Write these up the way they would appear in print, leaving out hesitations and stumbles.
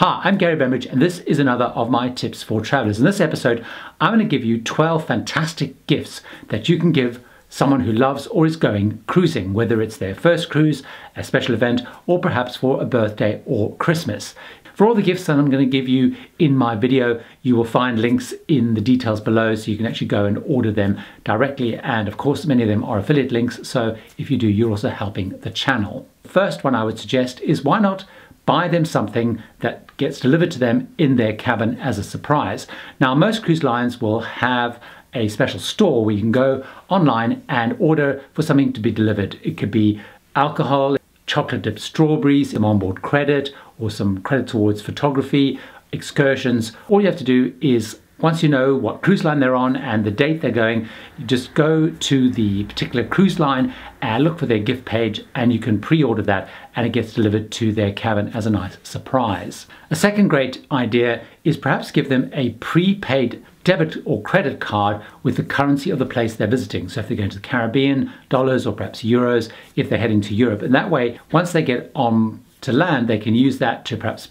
Hi, I'm Gary Bembridge, and this is another of my tips for travelers. In this episode, I'm going to give you 12 fantastic gifts that you can give someone who loves or is going cruising, whether it's their first cruise, a special event, or perhaps for a birthday or Christmas. For all the gifts that I'm going to give you in my video, you will find links in the details below so you can actually go and order them directly. And of course, many of them are affiliate links, so if you do, you're also helping the channel. First one I would suggest is why not buy them something that gets delivered to them in their cabin as a surprise. Now, most cruise lines will have a special store where you can go online and order for something to be delivered. It could be alcohol, chocolate dipped strawberries, some onboard credit, or some credit towards photography, excursions. All you have to do is, once you know what cruise line they're on and the date they're going, you just go to the particular cruise line and look for their gift page, and you can pre-order that and it gets delivered to their cabin as a nice surprise. A second great idea is perhaps give them a prepaid debit or credit card with the currency of the place they're visiting. So if they're going to the Caribbean, dollars, or perhaps euros if they're heading to Europe. And that way, once they get on to land, they can use that to perhaps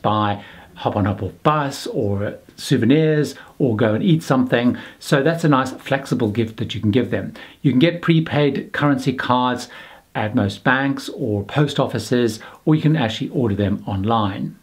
hop on a bus or souvenirs or go and eat something. So that's a nice flexible gift that you can give them. You can get prepaid currency cards at most banks or post offices, or you can actually order them online.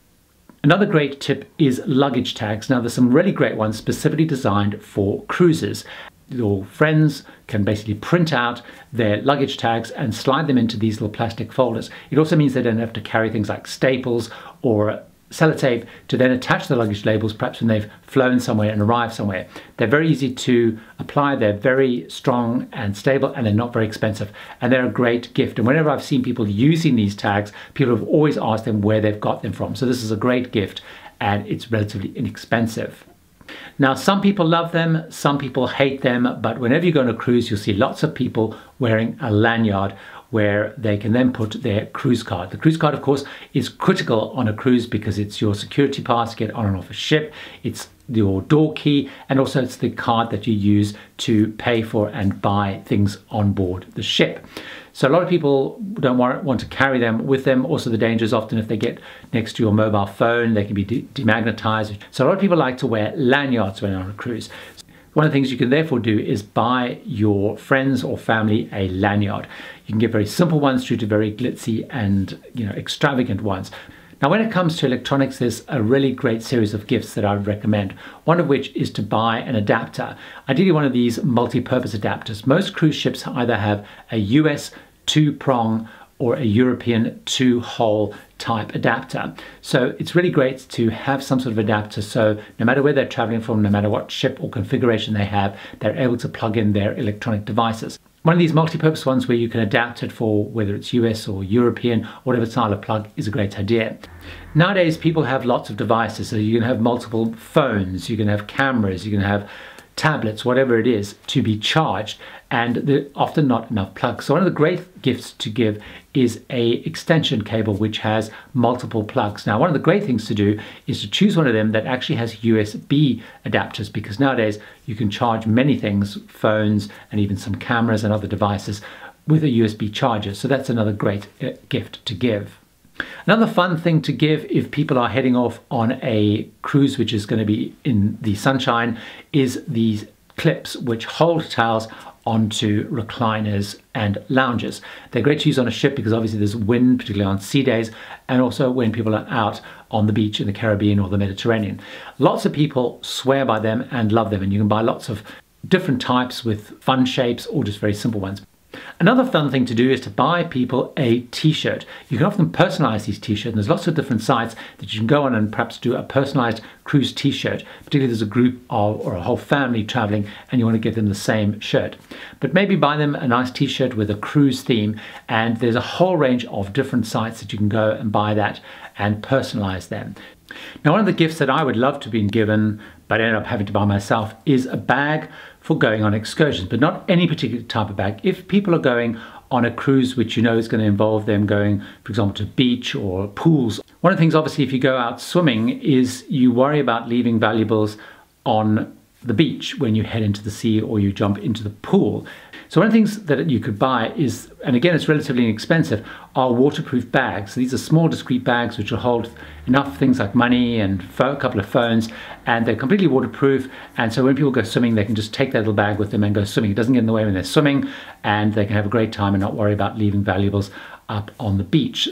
Another great tip is luggage tags. Now, there's some really great ones specifically designed for cruises. Your friends can basically print out their luggage tags and slide them into these little plastic folders. It also means they don't have to carry things like staples or sellotape to then attach the luggage labels, perhaps when they've flown somewhere and arrived somewhere. They're very easy to apply, they're very strong and stable, and they're not very expensive. And they're a great gift. And whenever I've seen people using these tags, people have always asked them where they've got them from. So this is a great gift, and it's relatively inexpensive. Now, some people love them, some people hate them, but whenever you go on a cruise, you'll see lots of people wearing a lanyard where they can then put their cruise card. The cruise card, of course, is critical on a cruise because it's your security pass to get on and off a ship, it's your door key, and also it's the card that you use to pay for and buy things on board the ship. So a lot of people don't want to carry them with them. Also, the danger is often if they get next to your mobile phone, they can be demagnetized. So a lot of people like to wear lanyards when they're on a cruise. One of the things you can therefore do is buy your friends or family a lanyard. You can get very simple ones through to very glitzy and extravagant ones. Now, when it comes to electronics, there's a really great series of gifts that I would recommend. One of which is to buy an adapter. Ideally, one of these multi-purpose adapters. Most cruise ships either have a US 2-prong or a European 2-hole type adapter. So it's really great to have some sort of adapter, so no matter where they're traveling from, no matter what ship or configuration they have, they're able to plug in their electronic devices. One of these multi-purpose ones where you can adapt it for whether it's US or European, whatever style of plug, is a great idea. Nowadays, people have lots of devices, so you can have multiple phones, you can have cameras, you can have tablets, whatever it is, to be charged, and there are often not enough plugs. So one of the great gifts to give is a extension cable which has multiple plugs. Now, one of the great things to do is to choose one of them that actually has USB adapters, because nowadays you can charge many things, phones and even some cameras and other devices, with a USB charger. So that's another great gift to give. Another fun thing to give if people are heading off on a cruise which is going to be in the sunshine is these clips which hold towels onto recliners and lounges. They're great to use on a ship because obviously there's wind, particularly on sea days, and also when people are out on the beach in the Caribbean or the Mediterranean. Lots of people swear by them and love them, and you can buy lots of different types with fun shapes or just very simple ones. Another fun thing to do is to buy people a t-shirt. You can often personalize these t-shirts, and there's lots of different sites that you can go on and perhaps do a personalized cruise t-shirt, particularly if there's a group of or a whole family traveling and you want to give them the same shirt. But maybe buy them a nice t-shirt with a cruise theme, and there's a whole range of different sites that you can go and buy that and personalize them. Now, one of the gifts that I would love to be given, but I ended up having to buy myself, is a bag for going on excursions, but not any particular type of bag. If people are going on a cruise which you know is going to involve them going, for example, to beach or pools, one of the things obviously if you go out swimming is you worry about leaving valuables on the beach when you head into the sea or you jump into the pool. So one of the things that you could buy is, and again it's relatively inexpensive, are waterproof bags. These are small discreet bags which will hold enough things like money and a couple of phones, and they're completely waterproof, and so when people go swimming they can just take that little bag with them and go swimming. It doesn't get in the way when they're swimming, and they can have a great time and not worry about leaving valuables up on the beach.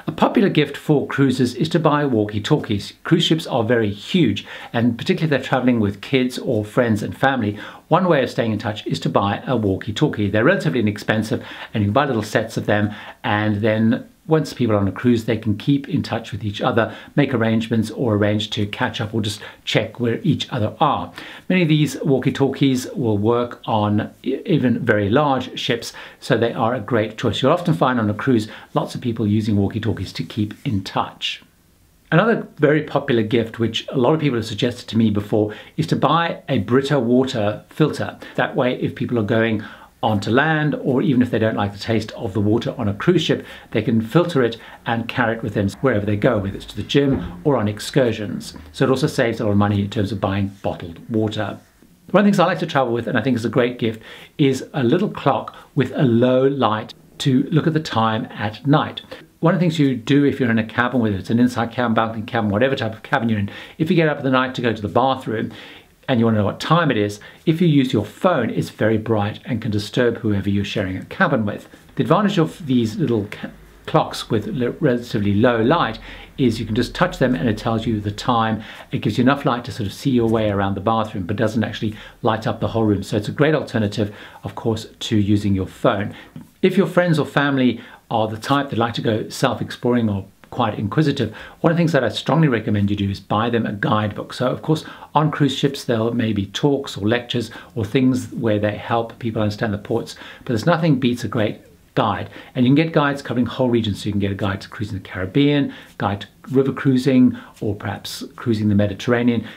A popular gift for cruisers is to buy walkie-talkies. Cruise ships are very huge, and particularly if they're traveling with kids or friends and family, one way of staying in touch is to buy a walkie-talkie. They're relatively inexpensive, and you can buy little sets of them, and then once people are on a cruise, they can keep in touch with each other, make arrangements or arrange to catch up or just check where each other are. Many of these walkie-talkies will work on even very large ships, so they are a great choice. You'll often find on a cruise lots of people using walkie-talkies to keep in touch. Another very popular gift, which a lot of people have suggested to me before, is to buy a Brita water filter. That way, if people are going onto land, or even if they don't like the taste of the water on a cruise ship, they can filter it and carry it with them wherever they go, whether it's to the gym or on excursions. So it also saves a lot of money in terms of buying bottled water. One of the things I like to travel with, and I think is a great gift, is a little clock with a low light to look at the time at night. One of the things you do if you're in a cabin, whether it's an inside cabin, balcony cabin, whatever type of cabin you're in, if you get up in the night to go to the bathroom, and you want to know what time it is, if you use your phone, it's very bright and can disturb whoever you're sharing a cabin with. The advantage of these little clocks with relatively low light is you can just touch them and it tells you the time. It gives you enough light to sort of see your way around the bathroom, but doesn't actually light up the whole room. So it's a great alternative, of course, to using your phone. If your friends or family are the type that like to go self-exploring or quite inquisitive, one of the things that I strongly recommend you do is buy them a guidebook. So of course on cruise ships there may be talks or lectures or things where they help people understand the ports, but there's nothing beats a great guide. And you can get guides covering whole regions. So you can get a guide to cruising the Caribbean, guide to river cruising, or perhaps cruising the Mediterranean.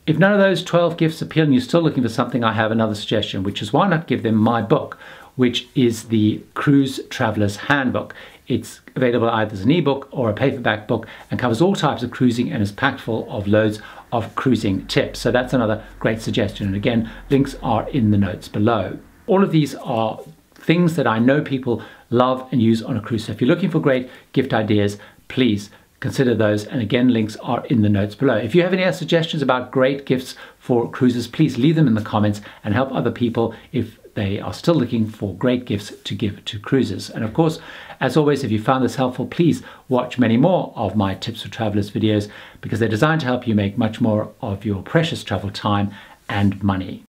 If none of those 12 gifts appeal and you're still looking for something, I have another suggestion, which is why not give them my book, which is the Cruise Traveler's Handbook. It's available either as an ebook or a paperback book and covers all types of cruising and is packed full of loads of cruising tips. So that's another great suggestion. And again, links are in the notes below. All of these are things that I know people love and use on a cruise. So if you're looking for great gift ideas, please consider those. And again, links are in the notes below. If you have any other suggestions about great gifts for cruises, please leave them in the comments and help other people if they are still looking for great gifts to give to cruises. And of course, as always, if you found this helpful, please watch many more of my Tips for Travelers videos because they're designed to help you make much more of your precious travel time and money.